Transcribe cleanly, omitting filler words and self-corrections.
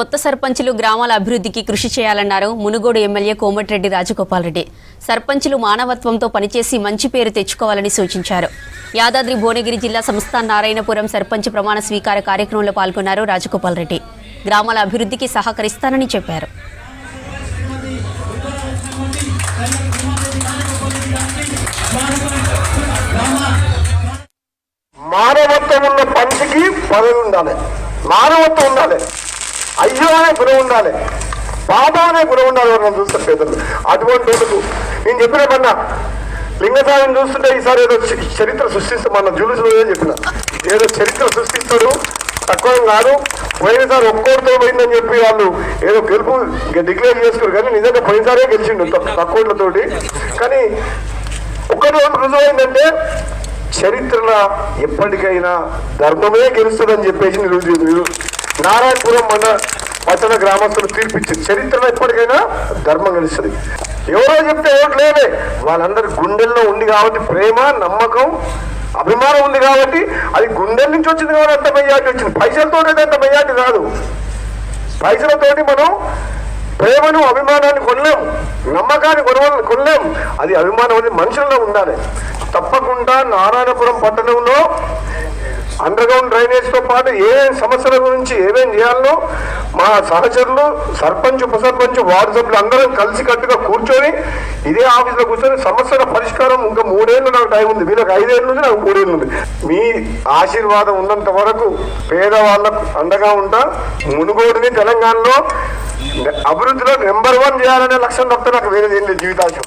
కొత్త సర్పంచులు గ్రామాల అభివృద్ధికి కృషి చేయాలన్నారు మునుగోడు ఎమ్మెల్యే కోమటిరెడ్డి రాజగోపాల్ రెడ్డి. సర్పంచులు మానవత్వంతో పనిచేసి మంచి పేరు తెచ్చుకోవాలని సూచించారు. యాదాద్రి భువనగిరి జిల్లా సంస్థాన నారాయణపురం సర్పంచ్ ప్రమాణ స్వీకార కార్యక్రమంలో పాల్గొన్నారు రాజగోపాల్ రెడ్డి. గ్రామాల అభివృద్ధికి సహకరిస్తానని చెప్పారు. మానవత్వం ఉన్న పంచికి పదవి ఉండాలి, మానవత్వం ఉండాలి, అయ్యో అనే గుణం ఉండాలి, బాబా అనే గుణం ఉండాలి. ఎవరు చూస్తే పేదలు అటువంటి వాళ్ళకు నేను చెప్పిన కన్నా లింగసాయం చూస్తుంటే ఈసారి ఏదో చరిత్ర సృష్టిస్తామన్న జూలుసులో చెప్పిన ఏదో చరిత్ర సృష్టిస్తాడు, తక్కువ కాదు. పోయినసారి ఒక్కోటితో పోయిందని చెప్పి వాళ్ళు ఏదో గెలుపు డిక్లేర్ చేసుకున్నారు, కానీ నిజంగా పోయినసారే గెలిచిండు తక్కువతోటి. కానీ ఒక్కటి రుజువు అయిందంటే చరిత్రలో ఎప్పటికైనా ధర్మమే గెలుస్తుందని చెప్పేసి నారాయణపురం పట్టణ గ్రామస్తులు తీర్పిచ్చింది. చరిత్రలో ఎప్పటికైనా ధర్మం గెలుస్తుంది. ఎవరో చెప్తే ఓట్లు లేవే, వాళ్ళందరి గుండెల్లో ఉంది కాబట్టి ప్రేమ, నమ్మకం, అభిమానం ఉంది కాబట్టి అది గుండెల నుంచి వచ్చింది కాబట్టి అంత మెజార్టీ వచ్చింది. పైసలతో అంత మెజార్టీ రాదు. పైసలతోటి మనం ప్రేమను, అభిమానాన్ని కొనలేం, నమ్మకాన్ని కొనలేం. అది అభిమానం అనేది మనుషుల్లో ఉండాలి. తప్పకుండా నారాయణపురం పట్టణంలో అండర్గ్రౌండ్ డ్రైనేజ్తో పాటు ఏమేమి సమస్యల గురించి ఏమేమి చేయాలో మా సహచరులు, సర్పంచ్, ఉప సర్పంచ్, వార్డు సభ్యులు అందరం కలిసి కట్టుగా కూర్చొని ఇదే ఆఫీస్లో కూర్చొని సమస్యల పరిష్కారం. ఇంకా 3 ఏళ్ళు నాకు టైం ఉంది, వీళ్ళకి 5 ఏళ్ళు ఉంది, నాకు 3 ఏళ్ళు ఉంది. మీ ఆశీర్వాదం ఉన్నంత వరకు పేదవాళ్ళకు అండగా ఉంటా. మునుగోడుని తెలంగాణలో అభివృద్ధిలో నెంబర్ 1 చేయాలనే లక్ష్యం తప్ప నాకు వేరేది ఏం లేదు జీవితాశం.